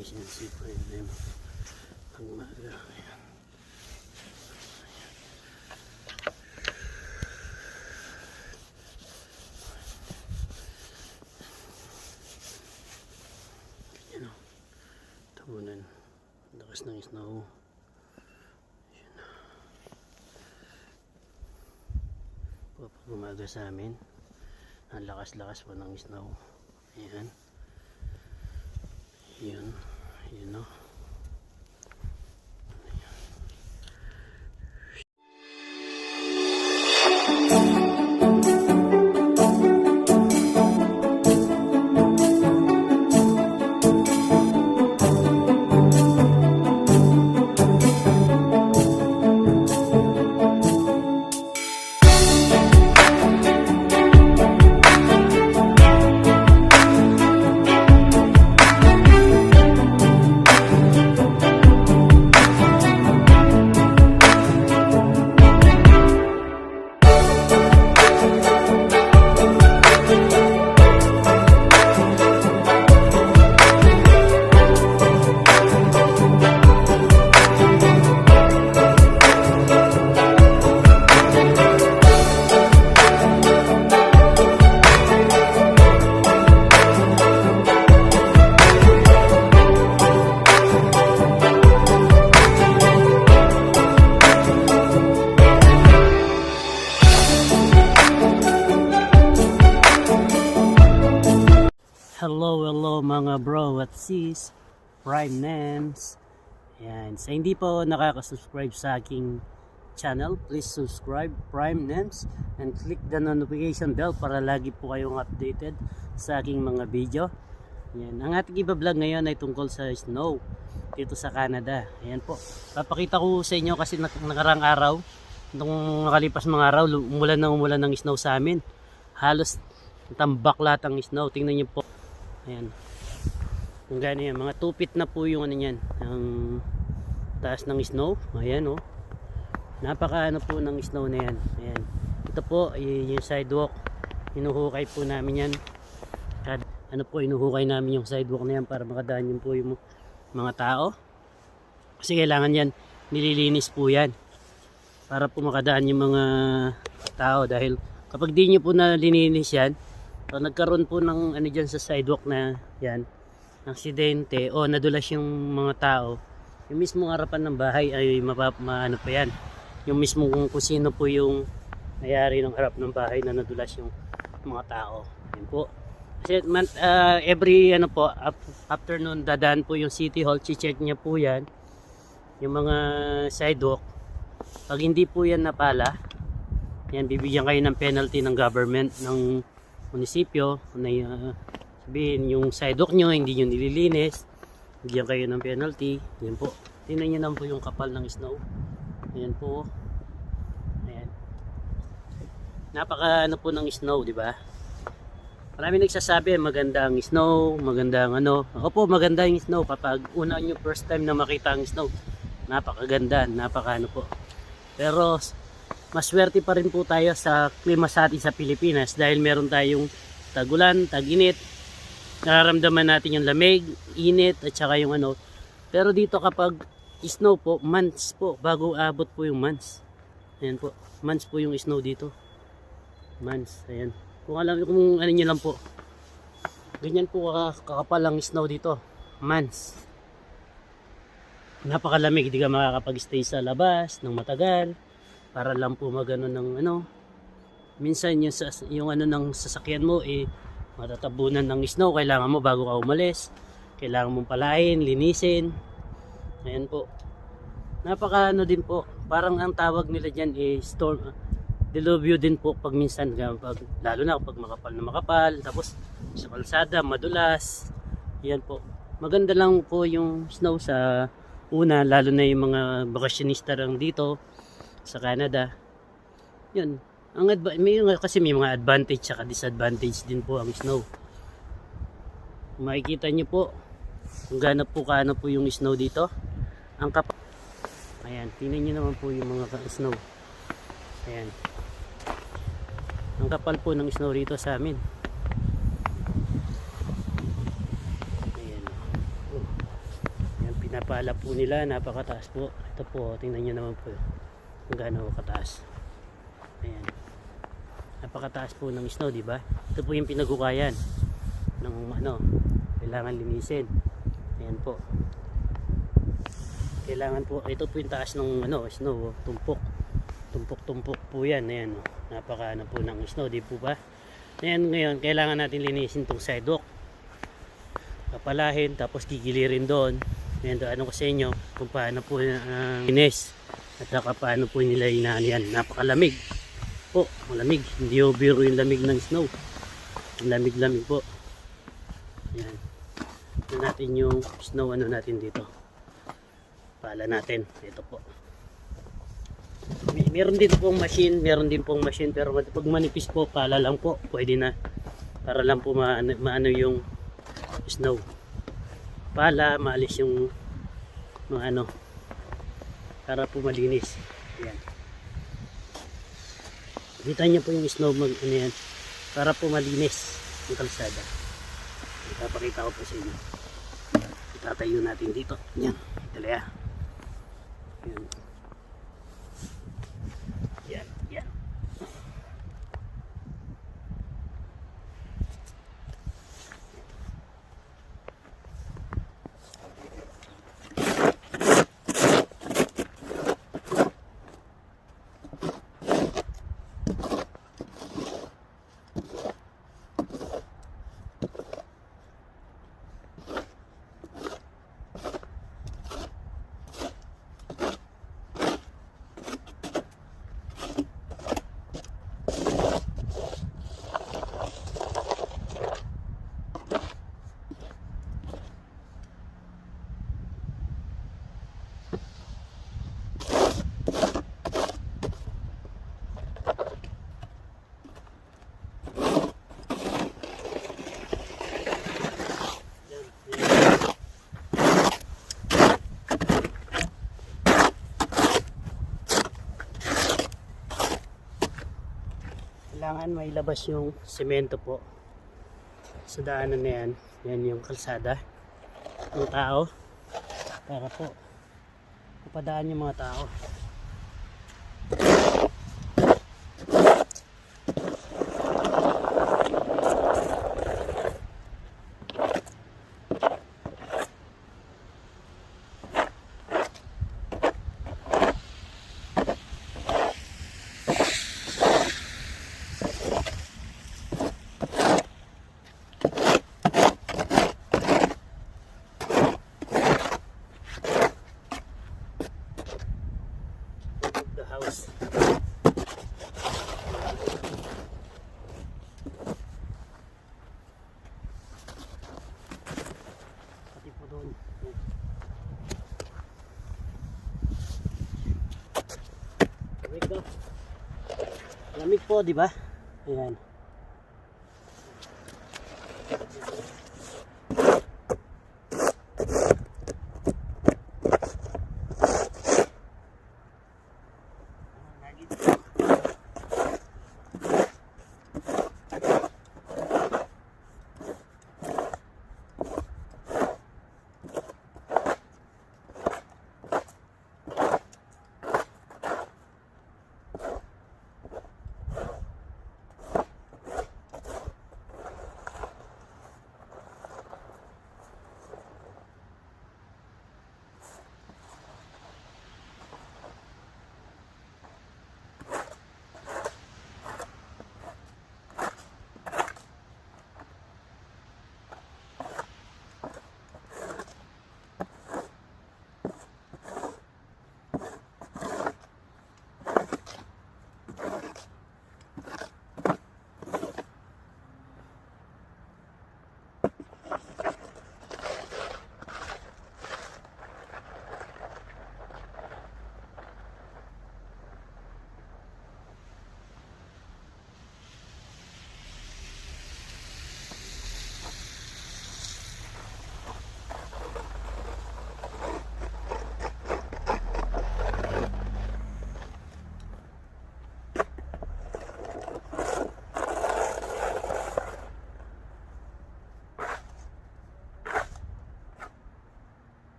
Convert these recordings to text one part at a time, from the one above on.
relationship problem pag maga. Ayan. Ayan o, tabunan, lakas ng snow. Ayan. Pag umaga sa amin, ang lakas-lakas po ng snow. Ayan. Yun, yun o. Hello mga bro at sis, Prime Names. Ayan, sa hindi po nakaka-subscribe sa aking channel, please subscribe Prime Names and click the notification bell para lagi po kayong updated sa aking mga video. Ayan, ang ating iba-vlog ngayon ay tungkol sa snow dito sa Canada. Ayan po, papakita ko sa inyo kasi nakarang araw, nung nakalipas mga araw, umulan ng snow sa amin. Halos tambak lahat ang snow, tingnan niyo po. Ayan. Kung gano'n yan, mga 2 feet na po yung ano yan, ang taas ng snow. Ayan o. Napaka ano po ng snow na yan. Ayan. Ito po, yung sidewalk. Hinuhukay po namin yan. Ano po, hinuhukay namin yung sidewalk na yan para makadaan yun po yung mga tao. Kasi kailangan yan, nililinis po yan. Para po makadaan yung mga tao. Dahil kapag di nyo po nalilinis yan, so, nagkaroon po ng ano dyan sa sidewalk na yan, aksidente o nadulas yung mga tao, yung mismong harapan ng bahay ay ano pa yan, yung mismong kung sino po yung mayari ng harap ng bahay na nadulas yung mga tao. Yan po. Kasi every ano po, afternoon dadaan po yung City Hall, check niya po yan, yung mga sidewalk. Pag hindi po yan napala, yan, bibigyan kayo ng penalty ng government, ng munisipyo, na sabihin yung sidewalk nyo hindi nyo nililinis, bigyan kayo ng penalty. Yan po, tingnan nyo naman po yung kapal ng snow. Ayan po, ayan, napaka ano po ng snow, di ba? Marami nagsasabi maganda ang snow, maganda ang ano. Ako po, maganda yung snow kapag una nyo first time na makita ang snow, napakaganda, napaka ano po. Pero maswerte pa rin po tayo sa klima sa atin sa Pilipinas dahil meron tayong tag-ulan, tag-init. Nararamdaman natin yung lamig, init at saka yung ano. Pero dito kapag snow po, months po, bago abot po yung months. Ayan po, months po yung snow dito. Months, ayan. Kung alam kung ano nyo lang po. Ganyan po kakapal ang snow dito. Months. Napakalamig, hindi ka makakapag-stay sa labas ng matagal. Para lang po magano ng ano, minsan yung ano ng sasakyan mo matatabunan ng snow, kailangan mo bago ka umalis, kailangan mong palain, linisin. Ayan po, napaka ano din po, parang ang tawag nila dyan storm, diluvio din po pag minsan, lalo na kapag makapal, tapos sa kalsada madulas. Yan po, maganda lang po yung snow sa una, lalo na yung mga bakasyonista lang dito sa Canada. Yun, kasi may mga advantage at disadvantage din po ang snow. Makikita nyo po kung gaano po yung snow dito. Ang kapal, ayan, tingnan nyo naman po yung mga snow. Ayan, ang kapal po ng snow rito sa amin. Ayan. napala po nila, napakataas po. Ito po, tingnan nyo naman po kung gaano kataas. Ayan, napakataas po ng snow, di ba? Ito po yung pinagukayan ng kailangan linisin. Ayan po, kailangan po, ito po yung taas ng snow, tumpok po yan. Ayan, napaka po ng snow, di po ba? Ayan, ngayon kailangan natin linisin tong sidewalk, kapalahin, tapos gigilirin doon. Ayan, ano ko sa inyo kung paano po linis at saka paano po nila inaano yan. Napakalamig po, malamig, hindi yung biro yung lamig ng snow, lamig po. Ayan, ito natin yung snow natin dito, pala natin, ito po. Meron din pong machine, pero pag manipis po, pala lang po, pwede na, para lang po maano yung snow, pala maalis yung para po malinis. Ayan, kita niyo po yung snow yan, para po malinis yung kalsada. Ipapakita ko po sa inyo, itatayo natin dito. Yan, talaya. Yan. Yan. Kailangan may labas yung semento po sa daanan na yan. Yan yung kalsada ng tao, para po mapadaan yung mga tao. House. Pati po doon. Lamig po, di ba? Ayan.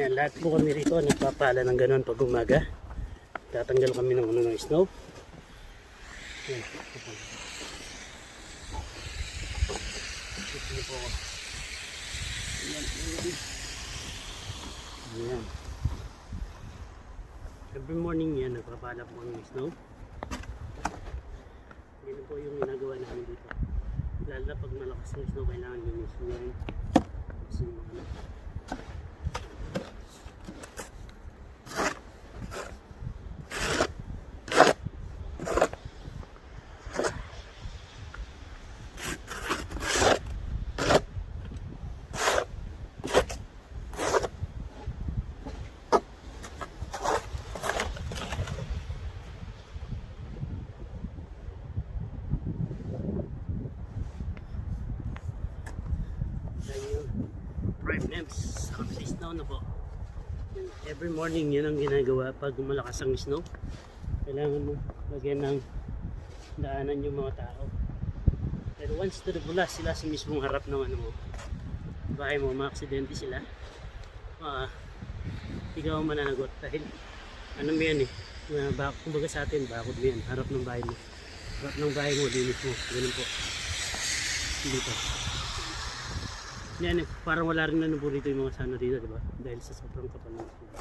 Yan, lahat po kami rito nagpapala ng ganun pag umaga. Tatanggal kami ng ng snow. Yan. Ito po. Yan. Yan. Every morning yan, nagpapala po ng snow. Yan po yung ginagawa namin dito. Lalo na pag malakas ng snow, kailangan linisin yan. Kasi mga prime names sa snow na po. Every morning yun ang ginagawa pag malakas ang snow. Kailangan mo lagyan ng daanan yung mga tao. Pero once na sila sa mismong harap ng ano mo, bahay mo, maaksidente sila, ikaw ang mananagot dahil ano mo yan kumbaga sa atin, bakod mo yan, harap ng bahay mo, linis mo, ganun po dito. Yan parang wala rin na naburito yung mga sana dito, diba? Dahil sa sobrang kapal ng snow.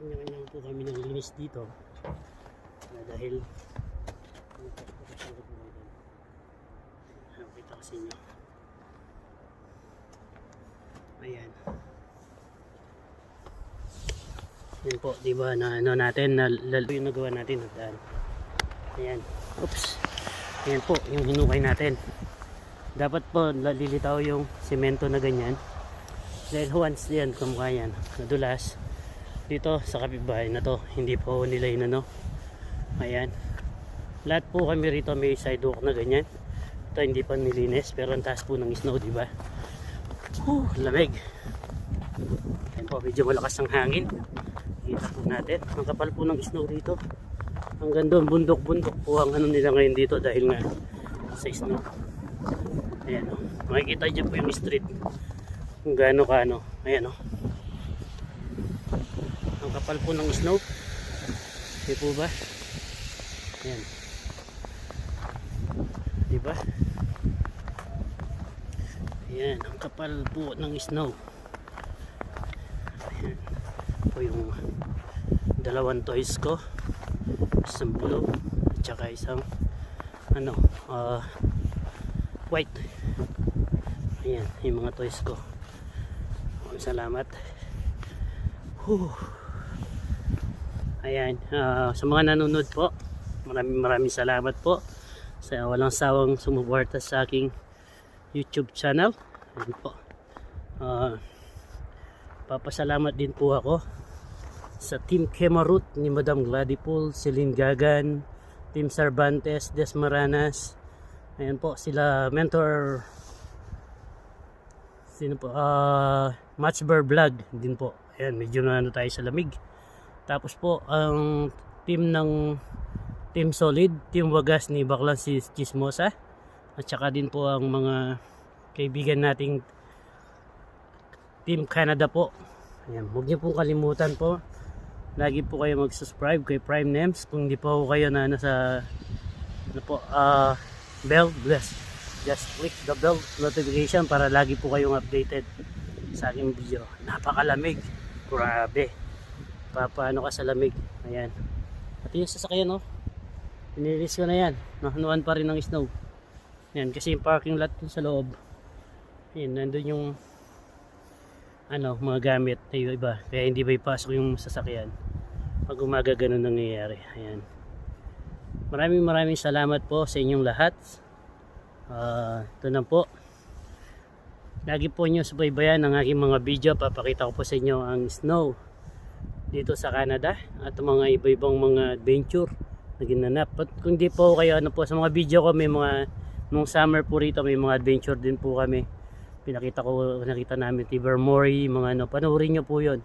Kanya-kanya po kami ng linis dito dahil nakita ko sa inyo. Ayan. Yan po, diba na ano natin, na lalo yung nagawa natin. Ayan. Oops. Ayan po, yung hinukay natin. Dapat po lilitaw yung semento na ganyan. Dahil once yan, kumukha yan, nadulas. Dito sa kapitbahay na to, hindi po nila inano. Ayan. Lahat po kami rito may sidewalk na ganyan. Ito hindi pa nilinis pero ang taas po ng snow, di ba? Lamig. Ayan po, medyo malakas ang hangin. Kita po natin. Ang kapal po ng snow dito. Hanggang doon, bundok-bundok po ang ano nila ngayon dito dahil nga sa snow. Ayan o. Makikita dyan po yung street. Kung gaano ka ano. Ayan o. Ang kapal po ng snow. Di po ba? Ayan. Diba? Ayan. Ang kapal po ng snow. Ayan. Po yung dalawang toys ko. Isang blue. At saka isang ano, white. Ayan. Yung mga toys ko. Salamat. Ayan, sa mga nanonood po, maraming salamat po sa walang sawang sumuporta sa aking YouTube channel. Ayan po. Papasalamat din po ako sa Team Kemarut ni Madam Gladipol, Celine Gagan, Team Cervantes, Desmaranas. Ayan po, sila mentor, sino po, Matchbar Vlog din po. Ayan, medyo na ano tayo sa lamig. Tapos po ang team ng Team Solid, Team Wagas ni Baklang si Chismosa. At saka din po ang mga kaibigan nating Team Canada po. Ayan, huwag niyo pong kalimutan po. Lagi po kayo mag-subscribe kay Prime Names. Kung hindi po kayo na nasa ano po, bell, just click the bell notification para lagi po kayong updated sa aking video. Napakalamig. Grabe. Paano ka sa lamig. Ayan. At yung sasakyan, no? Pinilis ko na yan. Nahanuan pa rin ng snow. Ayan. Kasi yung parking lot sa loob. Ayan. Nandun yung ano, mga gamit na yung iba. Kaya hindi ba ipasok yung sasakyan. Pag umaga ganun nangyayari. Ayan. Maraming salamat po sa inyong lahat. Ito na po. Lagi po nyo subaybayan ang aking mga video. Papakita ko po sa inyo ang snow dito sa Canada at mga iba-ibang mga adventure na ginanap. At kung di po kayo ano po sa mga video ko, may mga nung summer po rito may mga adventure din po kami. Nakita namin Tivermori, mga ano, panoorin nyo po yun.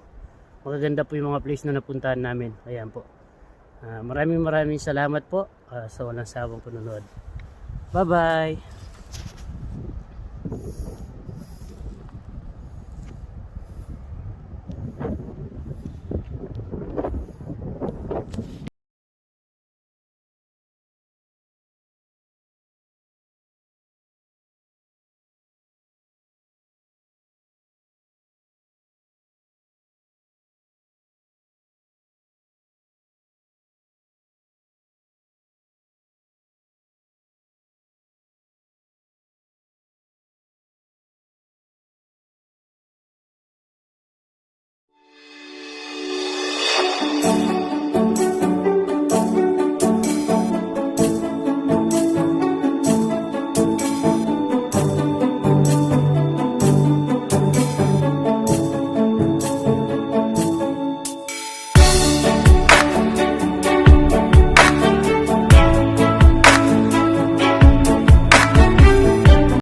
Magaganda po yung mga place na napuntahan namin. Ayan po. Maraming salamat po sa walang sawang panonood. Bye bye.